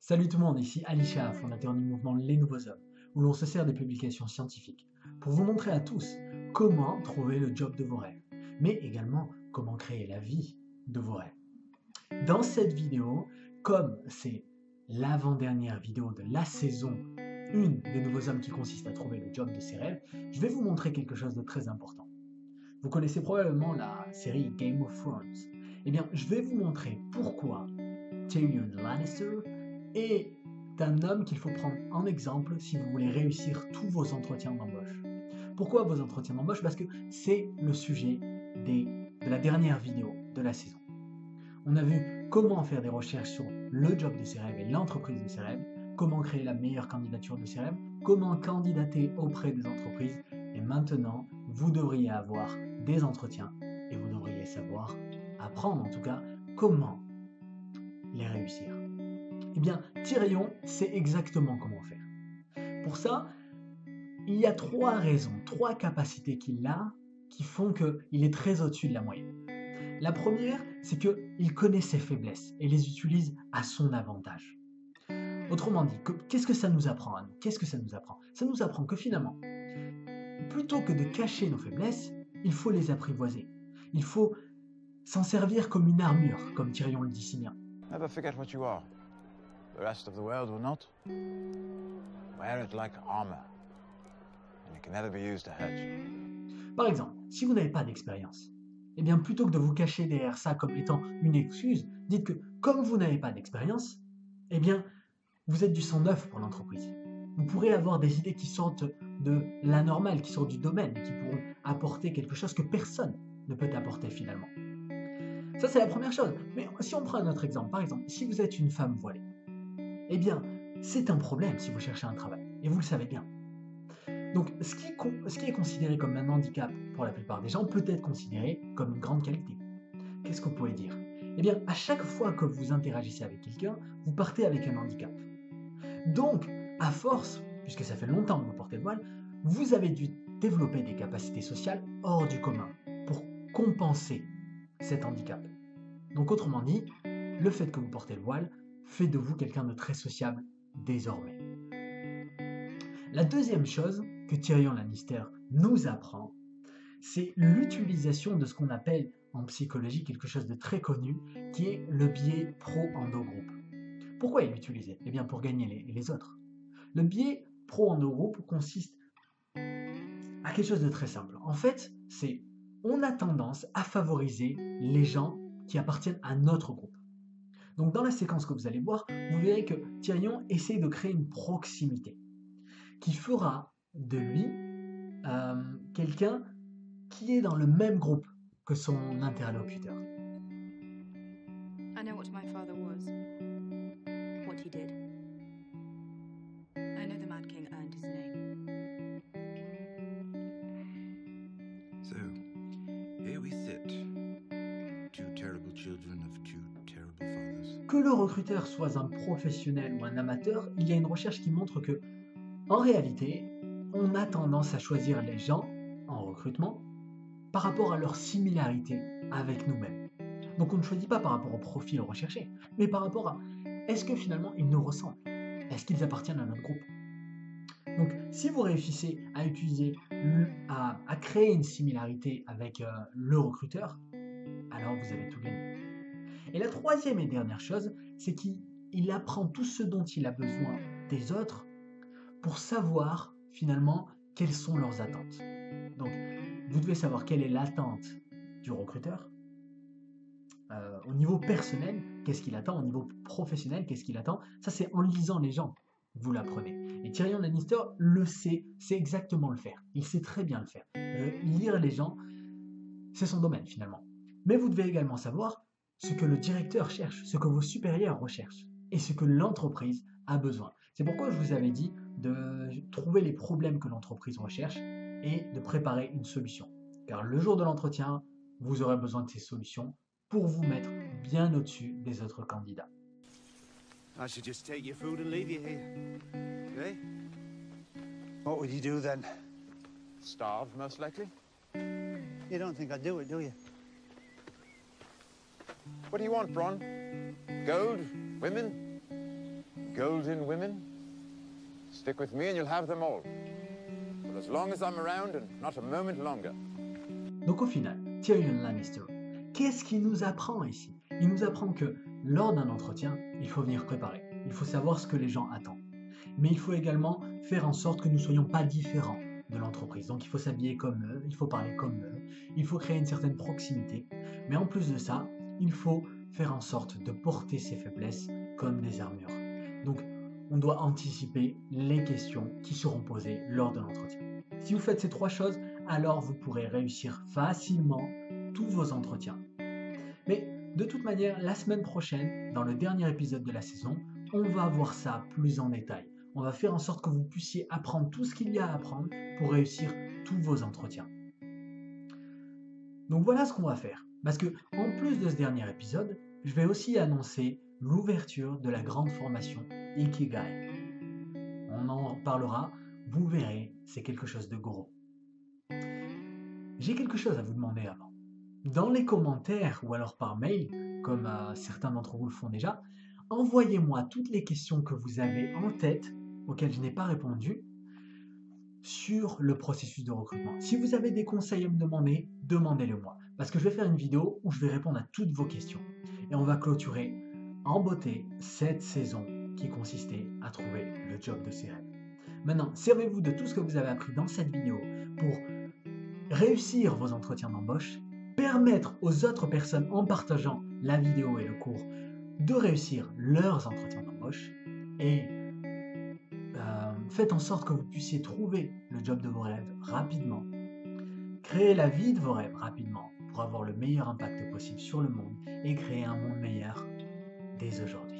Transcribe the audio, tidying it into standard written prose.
Salut tout le monde, ici Alisha, fondateur du mouvement Les Nouveaux Hommes, où l'on se sert des publications scientifiques pour vous montrer à tous comment trouver le job de vos rêves, mais également comment créer la vie de vos rêves. Dans cette vidéo, comme c'est l'avant-dernière vidéo de la saison 1 des Nouveaux Hommes qui consiste à trouver le job de ses rêves, je vais vous montrer quelque chose de très important. Vous connaissez probablement la série Game of Thrones. Eh bien, je vais vous montrer pourquoi Tyrion Lannister est un homme qu'il faut prendre en exemple si vous voulez réussir tous vos entretiens d'embauche. Pourquoi vos entretiens d'embauche? Parce que c'est le sujet de la dernière vidéo de la saison. On a vu comment faire des recherches sur le job de ses rêves et l'entreprise de ses rêves, comment créer la meilleure candidature de ses rêves, comment candidater auprès des entreprises, et maintenant, vous devriez avoir des entretiens et vous devriez savoir apprendre en tout cas comment les réussir. Eh bien, Tyrion sait exactement comment faire. Pour ça, il y a trois raisons, trois capacités qu'il a qui font qu'il est très au-dessus de la moyenne. La première, c'est qu'il connaît ses faiblesses et les utilise à son avantage. Autrement dit, qu'est-ce que ça nous apprend à nous? Qu'est-ce que ça nous apprend? Ça nous apprend que finalement, plutôt que de cacher nos faiblesses, il faut les apprivoiser. Il faut s'en servir comme une armure, comme Tyrion le dit si bien. Never forget what you are. The rest of the world will not. Wear it like armor, and it can never be used to hurt you. Par exemple, si vous n'avez pas d'expérience, eh bien plutôt que de vous cacher derrière ça comme étant une excuse, dites que comme vous n'avez pas d'expérience, eh bien vous êtes du sang neuf pour l'entreprise. Vous pourrez avoir des idées qui sortent de la normale, qui sortent du domaine, qui pourront apporter quelque chose que personne ne peut apporter finalement. Ça c'est la première chose. Mais si on prend un autre exemple, par exemple, si vous êtes une femme voilée, eh bien c'est un problème si vous cherchez un travail, et vous le savez bien. Donc, ce qui est considéré comme un handicap pour la plupart des gens peut être considéré comme une grande qualité. Qu'est-ce que vous pouvez dire? Eh bien, à chaque fois que vous interagissez avec quelqu'un, vous partez avec un handicap. Donc, à force, puisque ça fait longtemps que vous portez le voile, vous avez dû développer des capacités sociales hors du commun pour compenser cet handicap. Donc, autrement dit, le fait que vous portez le voile fait de vous quelqu'un de très sociable désormais. La deuxième chose que Tyrion Lannister nous apprend, c'est l'utilisation de ce qu'on appelle en psychologie quelque chose de très connu, qui est le biais pro-endogroupe. Pourquoi il l'utilisait? Eh bien pour gagner les autres. Le biais pro-endogroupe consiste à quelque chose de très simple. En fait, c'est on a tendance à favoriser les gens qui appartiennent à notre groupe. Donc dans la séquence que vous allez voir, vous verrez que Tyrion essaie de créer une proximité qui fera de lui quelqu'un qui est dans le même groupe que son interlocuteur. I know what my father was, what he did. I know the Mad King earned his name. So, here we sit, two terrible children of two terrible fathers. Que le recruteur soit un professionnel ou un amateur, il y a une recherche qui montre que, en réalité, on a tendance à choisir les gens en recrutement par rapport à leur similarité avec nous-mêmes. Donc on ne choisit pas par rapport au profil recherché, mais par rapport à est-ce que finalement ils nous ressemblent? Est-ce qu'ils appartiennent à notre groupe? Donc si vous réussissez à utiliser, à créer une similarité avec le recruteur, alors vous avez tout gagné. Et la troisième et dernière chose, c'est qu'il apprend tout ce dont il a besoin des autres pour savoir finalement quelles sont leurs attentes. Donc, vous devez savoir quelle est l'attente du recruteur. Au niveau personnel, qu'est-ce qu'il attend? Au niveau professionnel, qu'est-ce qu'il attend? Ça, c'est en lisant les gens, vous l'apprenez. Et Tyrion Lannister le sait exactement le faire. Il sait très bien le faire. Lire les gens, c'est son domaine finalement. Mais vous devez également savoir ce que le directeur cherche, ce que vos supérieurs recherchent et ce que l'entreprise a besoin. C'est pourquoi je vous avais dit de trouver les problèmes que l'entreprise recherche et de préparer une solution. Car le jour de l'entretien, vous aurez besoin de ces solutions pour vous mettre bien au-dessus des autres candidats. I should just take your food and leave you here. Eh? What would you do then? Starve, most likely. You don't think I'd do it, do you? What do you want, Bronn? Gold? Women? golden women? Stick with me and you'll have them all. For as long as I'm around and not a moment longer. Donc au final, Tyrion Lannister, qu'est-ce qu'il nous apprend ici? Il nous apprend que lors d'un entretien, il faut venir préparé. Il faut savoir ce que les gens attendent. Mais il faut également faire en sorte que nous ne soyons pas différents de l'entreprise. Donc il faut s'habiller comme eux, il faut parler comme eux, il faut créer une certaine proximité. Mais en plus de ça, il faut faire en sorte de porter ses faiblesses comme des armures. Donc on doit anticiper les questions qui seront posées lors de l'entretien. Si vous faites ces 3 choses, alors vous pourrez réussir facilement tous vos entretiens. Mais de toute manière, la semaine prochaine, dans le dernier épisode de la saison, on va voir ça plus en détail. On va faire en sorte que vous puissiez apprendre tout ce qu'il y a à apprendre pour réussir tous vos entretiens. Donc voilà ce qu'on va faire. Parce que, en plus de ce dernier épisode, je vais aussi annoncer l'ouverture de la grande formation Ikigai. On en parlera, vous verrez, c'est quelque chose de gros. J'ai quelque chose à vous demander avant. Dans les commentaires ou alors par mail, comme certains d'entre vous le font déjà, envoyez-moi toutes les questions que vous avez en tête, auxquelles je n'ai pas répondu, sur le processus de recrutement. Si vous avez des conseils à me demander, demandez-le moi. Parce que je vais faire une vidéo où je vais répondre à toutes vos questions. Et on va clôturer en beauté cette saison qui consistait à trouver le job de ses rêves. Maintenant, servez-vous de tout ce que vous avez appris dans cette vidéo pour réussir vos entretiens d'embauche, permettre aux autres personnes en partageant la vidéo et le cours de réussir leurs entretiens d'embauche et faites en sorte que vous puissiez trouver le job de vos rêves rapidement, créer la vie de vos rêves rapidement pour avoir le meilleur impact possible sur le monde et créer un monde meilleur dès aujourd'hui.